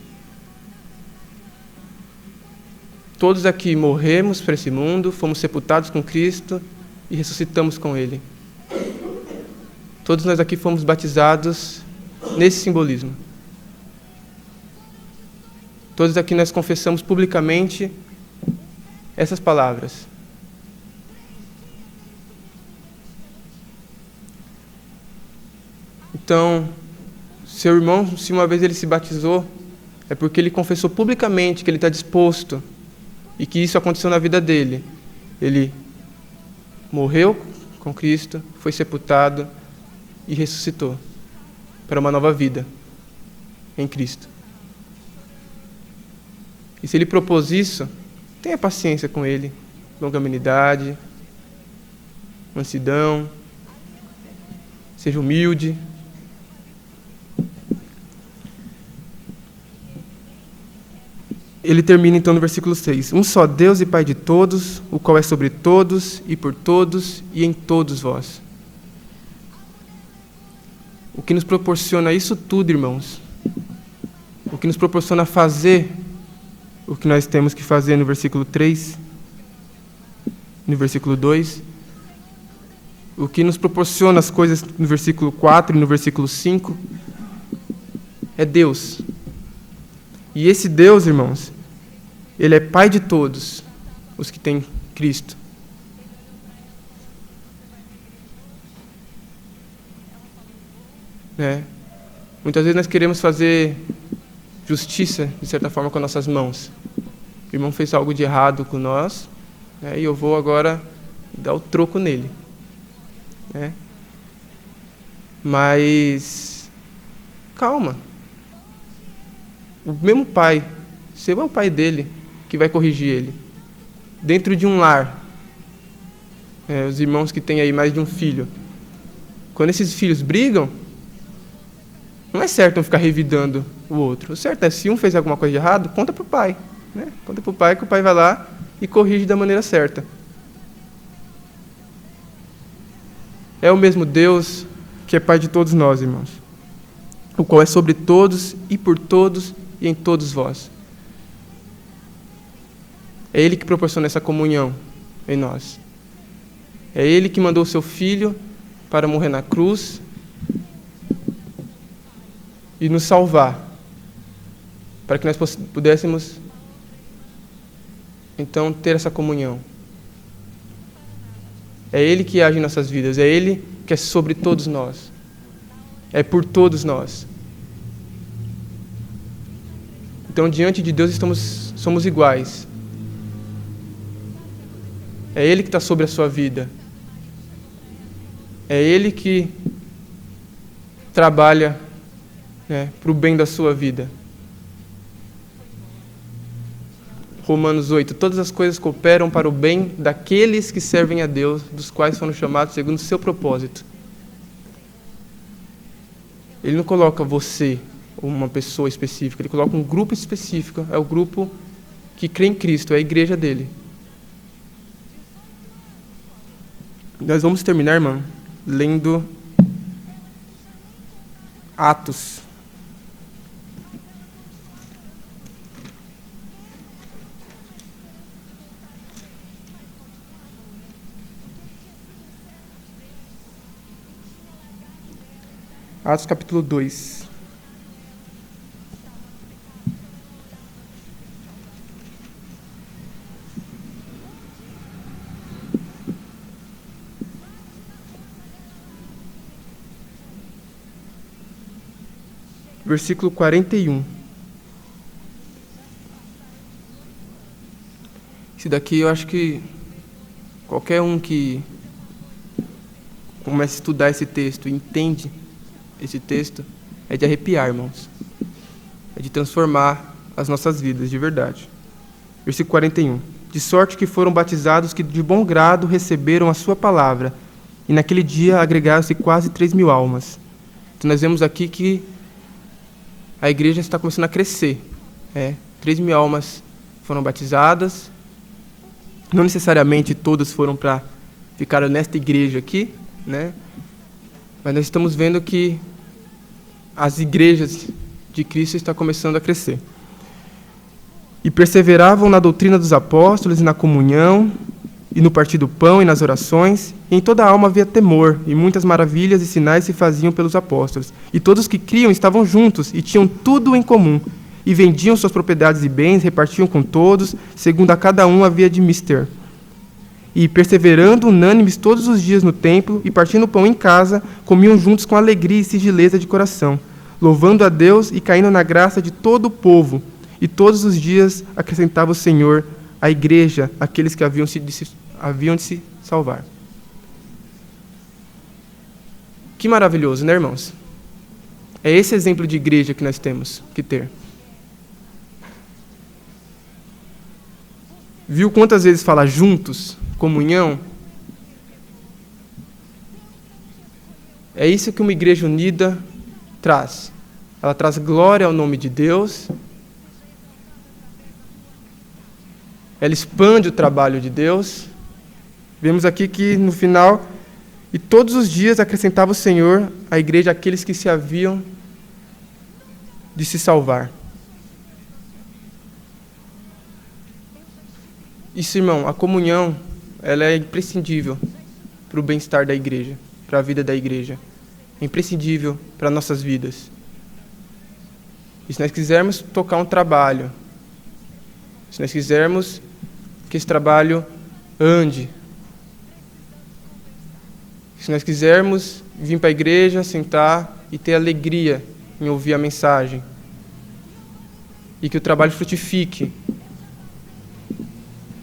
Todos aqui morremos para esse mundo, fomos sepultados com Cristo e ressuscitamos com Ele. Todos nós aqui fomos batizados nesse simbolismo. Todos aqui nós confessamos publicamente essas palavras. Então, Seu irmão, se uma vez ele se batizou, é porque ele confessou publicamente que ele está disposto e que isso aconteceu na vida dele. Ele morreu com Cristo, foi sepultado e ressuscitou para uma nova vida em Cristo. E se ele propôs isso, tenha paciência com ele, longanimidade, mansidão, seja humilde. Ele termina então no versículo 6. Um só Deus e Pai de todos, o qual é sobre todos e por todos e em todos vós. O que nos proporciona isso tudo, irmãos, o que nos proporciona fazer o que nós temos que fazer no versículo 3, no versículo 2, o que nos proporciona as coisas no versículo 4 e no versículo 5, é Deus. E esse Deus, irmãos, Ele é Pai de todos os que têm Cristo. Muitas vezes nós queremos fazer justiça, de certa forma, com nossas mãos. O irmão fez algo de errado com nós, e eu vou agora dar o troco nele. Mas, calma. O mesmo pai, você é o pai dele, que vai corrigir ele. Dentro de um lar, os irmãos que têm aí mais de um filho, quando esses filhos brigam, não é certo um ficar revidando o outro. O certo é, se um fez alguma coisa de errado, conta para o pai. Conta para o pai, que o pai vai lá e corrige da maneira certa. É o mesmo Deus que é Pai de todos nós, irmãos, o qual é sobre todos e por todos e em todos vós. É Ele que proporciona essa comunhão em nós. É Ele que mandou o seu Filho para morrer na cruz e nos salvar, para que nós pudéssemos, então, ter essa comunhão. É Ele que age em nossas vidas, é Ele que é sobre todos nós, é por todos nós. Então, diante de Deus, somos iguais. É Ele que está sobre a sua vida. É Ele que trabalha para o bem da sua vida. Romanos 8. Todas as coisas cooperam para o bem daqueles que servem a Deus, dos quais foram chamados segundo o seu propósito. Ele não coloca você ou uma pessoa específica, Ele coloca um grupo específico. É o grupo que crê em Cristo, é a igreja dele. Nós vamos terminar, irmão, lendo Atos. Atos capítulo 2. Versículo 41. Esse daqui eu acho que qualquer um que comece a estudar esse texto, entende esse texto, é de arrepiar, irmãos. É de transformar as nossas vidas, de verdade. Versículo 41. De sorte que foram batizados que de bom grado receberam a sua palavra, e naquele dia agregaram-se quase 3.000 almas. Então nós vemos aqui que a igreja está começando a crescer. 3.000 almas foram batizadas. Não necessariamente todas foram para ficar nesta igreja aqui, mas nós estamos vendo que as igrejas de Cristo estão começando a crescer. E perseveravam na doutrina dos apóstolos e na comunhão, e no partir do pão e nas orações, e em toda a alma havia temor, e muitas maravilhas e sinais se faziam pelos apóstolos. E todos que criam estavam juntos, e tinham tudo em comum, e vendiam suas propriedades e bens, repartiam com todos, segundo a cada um havia de mister. E perseverando unânimes todos os dias no templo, e partindo o pão em casa, comiam juntos com alegria e sigileza de coração, louvando a Deus e caindo na graça de todo o povo. E todos os dias acrescentava o Senhor à igreja aqueles que haviam de se salvar. Que maravilhoso, né, irmãos? É esse exemplo de igreja que nós temos que ter. Viu quantas vezes fala juntos, comunhão? É isso que uma igreja unida traz. Ela traz glória ao nome de Deus. Ela expande o trabalho de Deus. Vemos aqui que no final, e todos os dias acrescentava o Senhor à igreja aqueles que se haviam de se salvar. Isso, irmão, a comunhão, ela é imprescindível para o bem-estar da igreja, para a vida da igreja. É imprescindível para nossas vidas. E se nós quisermos tocar um trabalho, se nós quisermos que esse trabalho ande, se nós quisermos vir para a igreja, sentar e ter alegria em ouvir a mensagem, e que o trabalho frutifique,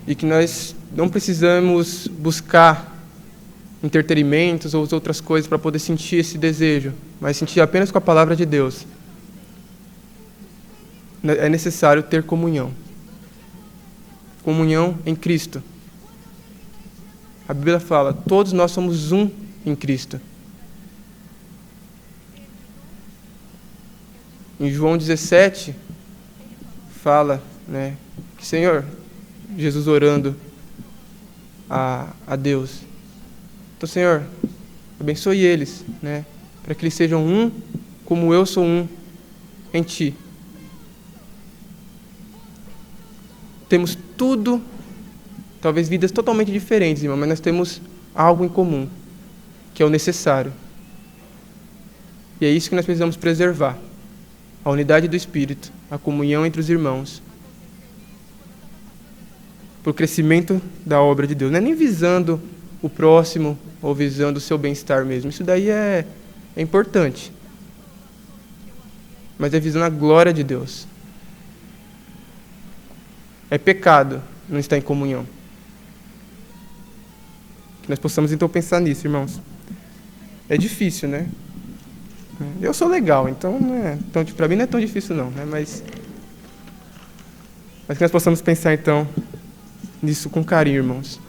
e que nós não precisamos buscar entretenimentos ou outras coisas para poder sentir esse desejo, mas sentir apenas com a palavra de Deus. É necessário ter comunhão. Comunhão em Cristo. A Bíblia fala, todos nós somos um em Cristo. Em João 17, fala, que Senhor, Jesus orando a Deus. Então, Senhor, abençoe eles, para que eles sejam um, como eu sou um em Ti. Temos tudo, talvez vidas totalmente diferentes, irmão, mas nós temos algo em comum, que é o necessário. E é isso que nós precisamos preservar. A unidade do Espírito, a comunhão entre os irmãos, para o crescimento da obra de Deus. Não é nem visando o próximo ou visando o seu bem-estar mesmo. Isso daí é importante. Mas é visando a glória de Deus. É pecado não estar em comunhão. Que nós possamos então pensar nisso, irmãos. É difícil, né? Eu sou legal, então para mim não é tão difícil não, mas que nós possamos pensar então nisso com carinho, irmãos.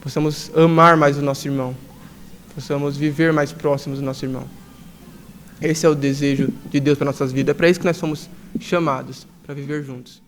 Possamos amar mais o nosso irmão. Possamos viver mais próximos do nosso irmão. Esse é o desejo de Deus para nossas vidas. É para isso que nós somos chamados, para viver juntos.